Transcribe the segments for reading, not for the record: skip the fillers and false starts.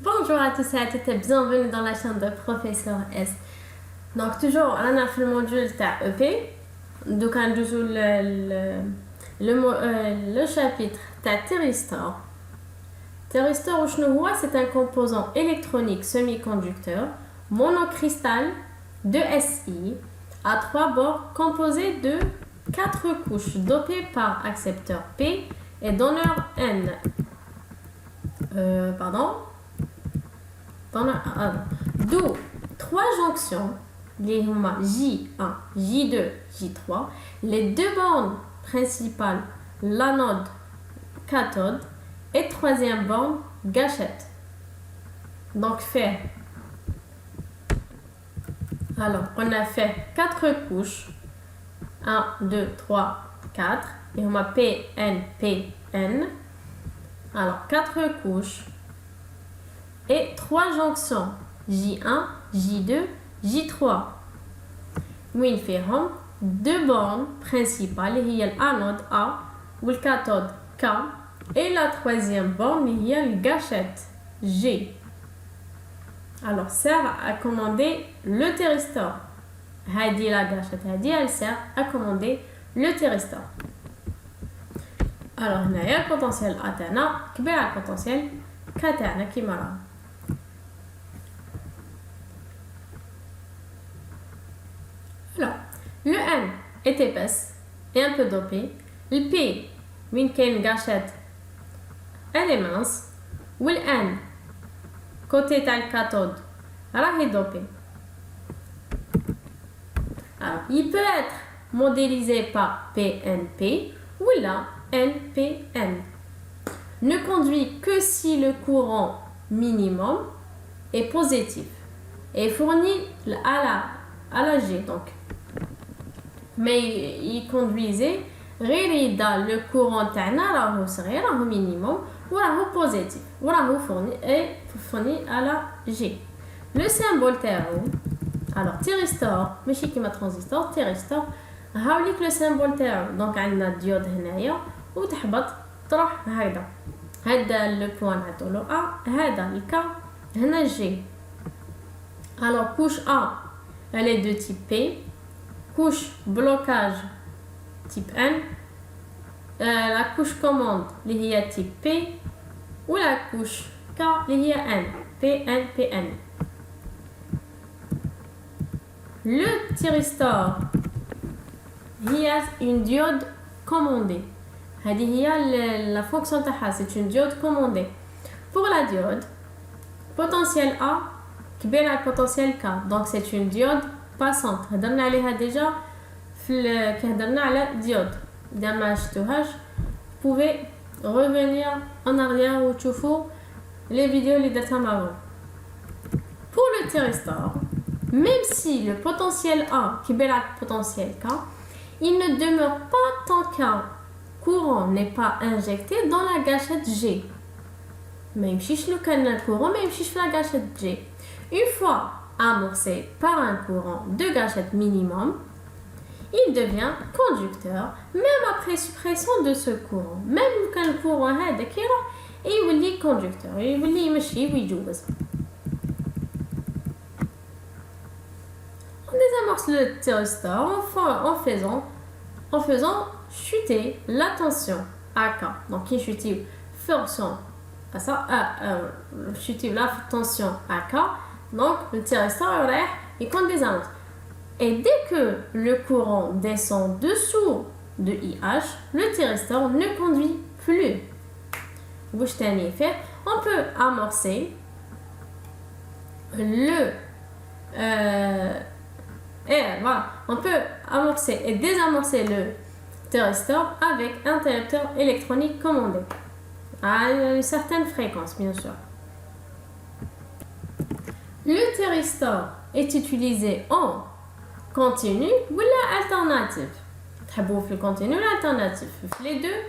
Bonjour à tous et à toutes et bienvenue dans la chaîne de Professeur S. Donc toujours on a fait le module EP. Donc on joue le chapitre thyristor. Thyristor c'est un composant électronique semi-conducteur monocristal de Si à 3 bords composé de 4 couches dopées par accepteur P et donneur N. D'où 3 jonctions, les J1, J2, J3, les 2 bornes principales, l'anode, cathode, et 3e borne, gâchette. Donc on a fait 4 couches, 1, 2, 3, 4, et on a P, N, P, N. Alors 4 couches et 3 jonctions J1, J2, J3. وين فيهم 2 bornes principales هي l'anode A والcathode K et la 3e borne هي le gâchette G. Alors sert à commander le thyristor. هذه la gâchette elle sert à commander le thyristor. Alors هنايا البوتنسيال A تاعنا كبير على البوتنسيال K تاعنا كيما راه. Alors, le N est épaisse et un peu dopée. Le P, une gâchette, elle est mince. Ou le N, côté de la cathode, elle est dopée. Alors, il peut être modélisé par PNP ou là NPN. Ne conduit que si le courant minimum est positif et fournit à la G. Donc, mais il conduisait dans le courant تاعنا راهو صغير راهو minimum وراهو positif وراهو fourni à la G. Le symbole تاعو alors thyristor ماشي كيما transistor thyristor هاوليك le symbole تاعو دونك عندنا ديود هنايا وتحبط تروح هكذا هذا لو بوين نعطولو A هذا الك هنا G. Alors couche A elle est de type P. Couche blocage type N. La couche commande qui est type P. Ou la couche K qui est N. PN, PN. Le thyristor, il y a une diode commandée. La fonction تاعها c'est une diode commandée. Pour la diode, potentiel A كبير على potentiel K. Donc c'est une diode passante. هضرنا عليها déjà كي هضرنا على diode. إذا ما شفتوهاش vous pouvez revenir en arrière وتشوفوا les vidéos اللي درتهم avant. Pour le thyristor, même si le potentiel A كبير على potentiel K, il ne demeure pas tant qu'un courant n'est pas injecté dans la gâchette G. ما يمشيش لو كان courant ما يمشيش في la gâchette G. Une fois amorcé par un courant de gâchette minimum, il devient conducteur même après suppression de ce courant. Même quand le courant هذا كيروح يولي conducteur يولي يمشي ويجوز. On désamorce le thyristor en faisant chuter la tension AK. Donc il chute fonction à ça chuter la tension AK. Donc, le thyristor il compte des amorces. Et dès que le courant descend dessous de IH, le thyristor ne conduit plus. On peut amorcer on peut amorcer et désamorcer le thyristor avec un interrupteur électronique commandé à une certaine fréquence, bien sûr. Le thyristor est utilisé en continu ou alternatif. Le continu ou l'alternatif. Les deux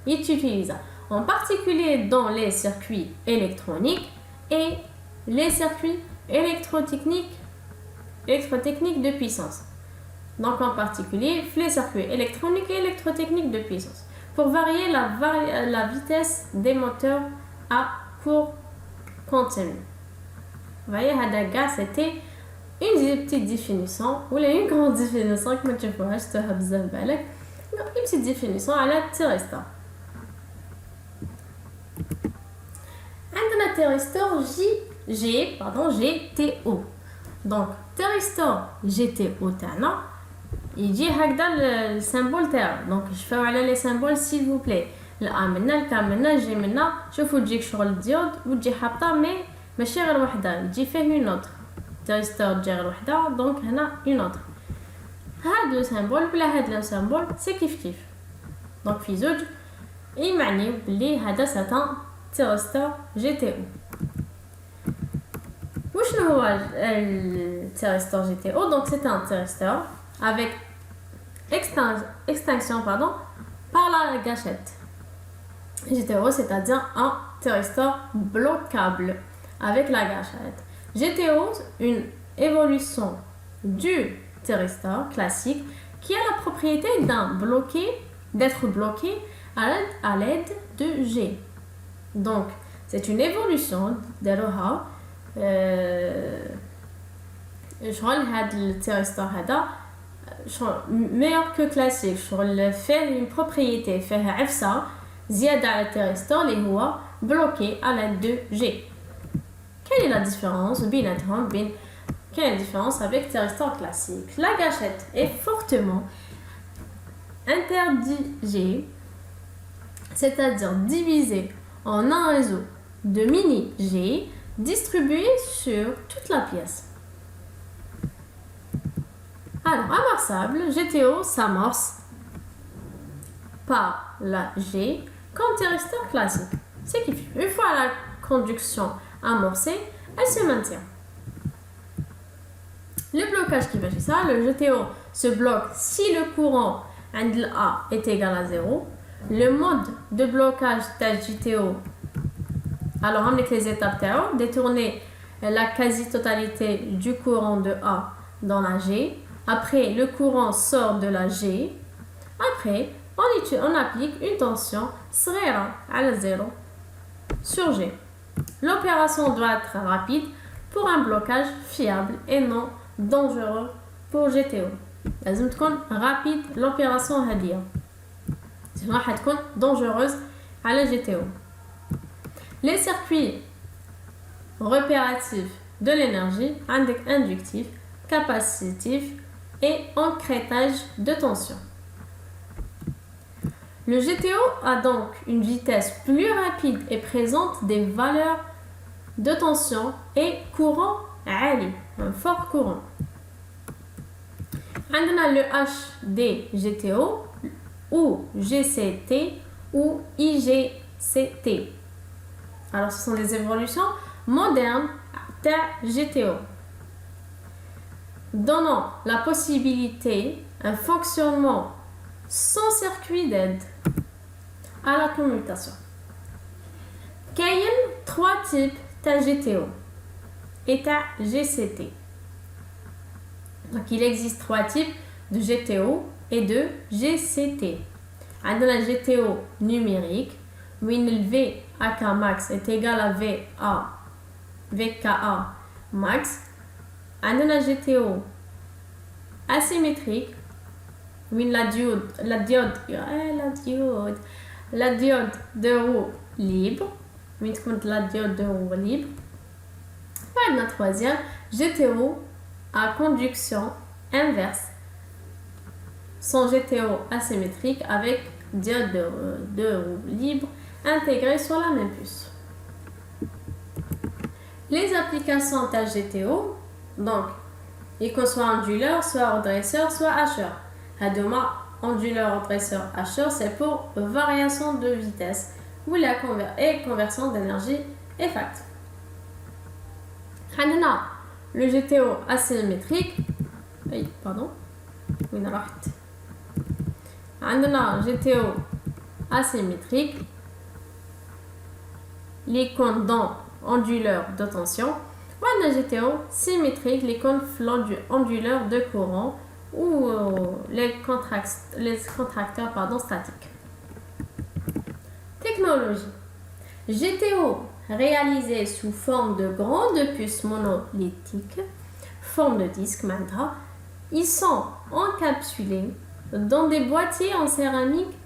est utilisé. En particulier dans les circuits électroniques et les circuits électrotechniques de puissance. Donc en particulier les circuits électroniques et électrotechniques de puissance. Pour varier la vitesse des moteurs à court continu. Vous voyez, Hadaga, c'était une petite définition, ou une grande définition, comme tu vois, je te une petite définition à la thyristor. عندنا thyristor GTO. Donc, thyristor GTO تاعنا يجي هكذا السيمبول تاعو. دونك شوفوا على لي سيمبول s'il vous plaît. الأ منا الكا منا الجي منا. شوفوا تجيك شغل الديود وتجي حاطة ماشي غير وحدة، تجي فيه اون اوتر. thyristor تجي غير وحدة، دونك هنا اون اوتر. هاد لو سيمبول بلا هاد لو سيمبول سي كيف كيف. دونك في زوج يمعني بلي هذا ساتان thyristor GTO. وشنو هو thyristor GTO? Donc c'est un thyristor avec extinction par la gâchette. GTO, c'est-à-dire un thyristor bloquable avec la gâchette. GTO, une évolution du thyristor classique qui a la propriété d'être bloqué à l'aide de G. Donc, c'est une évolution de l'OHA. Le thyristor meilleur que classique. Il fait une propriété, fait عفسة زيادة على التيرستور اللي هو bloqué à l'aide de G. Quelle est la différence quelle est la différence avec thyristor classique? La gâchette est fortement interdigée, c'est-à-dire divisée en un réseau de mini-G distribué sur toute la pièce. Alors, amorçable, GTO s'amorce par la G comme thyristor classique. C'est qui fait. Une fois la conduction amorcée, elle se maintient. Le blocage qui fait ça, le GTO se bloque si le courant A est égal à 0. Le mode de blocage de GTO, alors on met les étapes TAO, détourner la quasi-totalité du courant de A dans la G. Après, le courant sort de la G. Après, on applique une tension صغيرة على 0 sur G. L'opération doit être rapide pour un blocage fiable et non dangereux pour GTO. لازم تكون rapide l'opération هذه. Sinon راح تكون dangereuse على GTO. Les circuits réparatifs de l'énergie, inductif, capacitif et encrétage de tension. Le GTO a donc une vitesse plus rapide et présente des valeurs de tension et courant عالي, un fort courant. On a le HDGTO ou GCT ou IGCT. Alors ce sont des évolutions modernes de GTO, donnant la possibilité un fonctionnement sans circuit d'aide à la commutation. Il y a 3 types de GTO et de GCT. Donc il existe 3 types de GTO et de GCT. On a la GTO numérique, où le VK max est égal à VKA max. On a la GTO asymétrique, où la diode de roue libre. Où la diode de roue libre. Et la troisième, GTO à conduction inverse. Son GTO asymétrique avec diode de roue libre intégrée sur la même puce. Les applications de GTO, donc, ils soit onduleur, soit redresseur, soit hacheur. Hadoma, onduleur, redresseur, hacheur, c'est pour variation de vitesse ou la conversion d'énergie effective. Le GTO asymétrique, GTO asymétrique, l'icône dans onduleur de tension, ou un GTO symétrique, l'icône onduleur de courant ou les contracteurs statiques. Technologie. GTO réalisés sous forme de grandes puces monolithiques, forme de disque maintenant. Ils sont encapsulés dans des boîtiers en céramique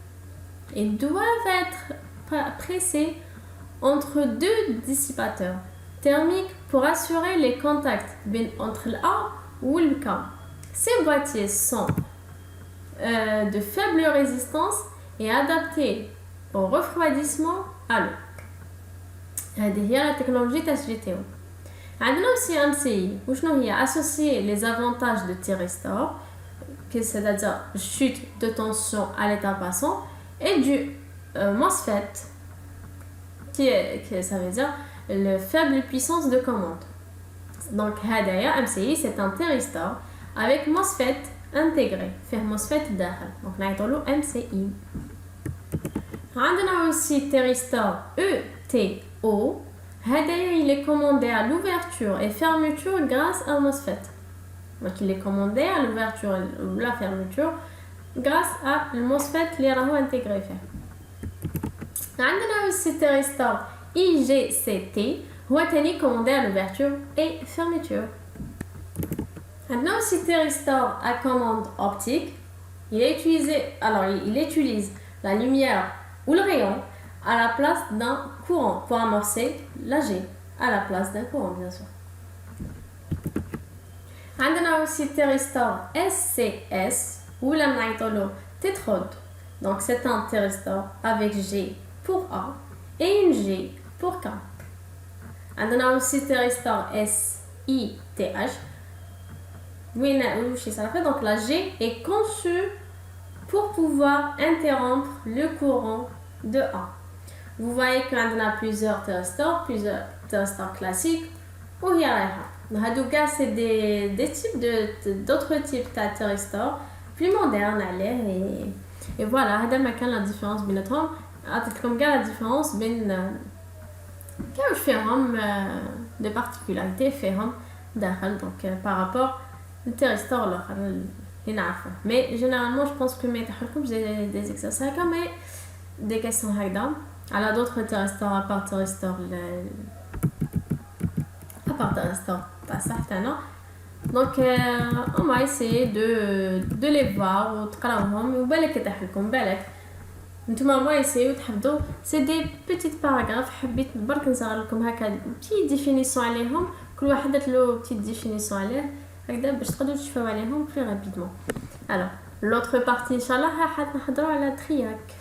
et doivent être pressés entre deux dissipateurs thermiques pour assurer les contacts entre l'A ou le K. Ces boîtiers sont de faible résistance et adaptés au refroidissement à l'eau. هذه هي la technologie تاع GTO. عندنا aussi MCI وشنو هي associer les avantages de Thyristor, c'est-à-dire chute de tension à l'état passant, et du MOSFET qui ça veut dire la faible puissance de commande. Donc هذايا MCI c'est un thyristor avec MOSFET intégré, faire MOSFET داخل. Donc نعيطولو MCI. عندنا aussi thyristor ETO. هذايا il est commandé à l'ouverture et fermeture grâce à MOSFET. Donc il est commandé à l'ouverture ou la fermeture grâce à le MOSFET اللي راهو intégré فيه. عندنا aussi thyristor IGCT هو تاني commandé à l'ouverture et fermeture. Maintenant aussi thyristor à commande optique, il utilise la lumière ou le rayon à la place d'un courant pour amorcer la G à la place d'un courant bien sûr. عندنا aussi thyristor SCS ou la نعيطولو tétrode. Donc c'est un thyristor avec G pour A et une G pour K. عندنا aussi thyristor SITH. Oui, ça fait. Donc la G est conçue pour pouvoir interrompre le courant de A. Vous voyez qu'on a plusieurs thyristors classiques. Ou il y a là. C'est des types d'autres types de thyristors plus modernes et voilà. La différence entre la différence des particularités donc par rapport au thyristor mais généralement je pense que j'ai des exercices mais des questions alors d'autres thyristors à part thyristor pas certainement. Donc on va essayer de les voir وتقراوهم وبالك يطيح لكم بالك نتوما ما يسيو تحفظوا سي دي بيتيت باراغراف حبيت برك نصغر لكم هكا بتي ديفينيسيون عليهم كل واحد درت له بتي ديفينيسيون عليه هكذا باش تقدروا تشوفوا عليهم بلي رابيدمون. alors l'autre partie ان شاء الله راح نحضروا على ترياك.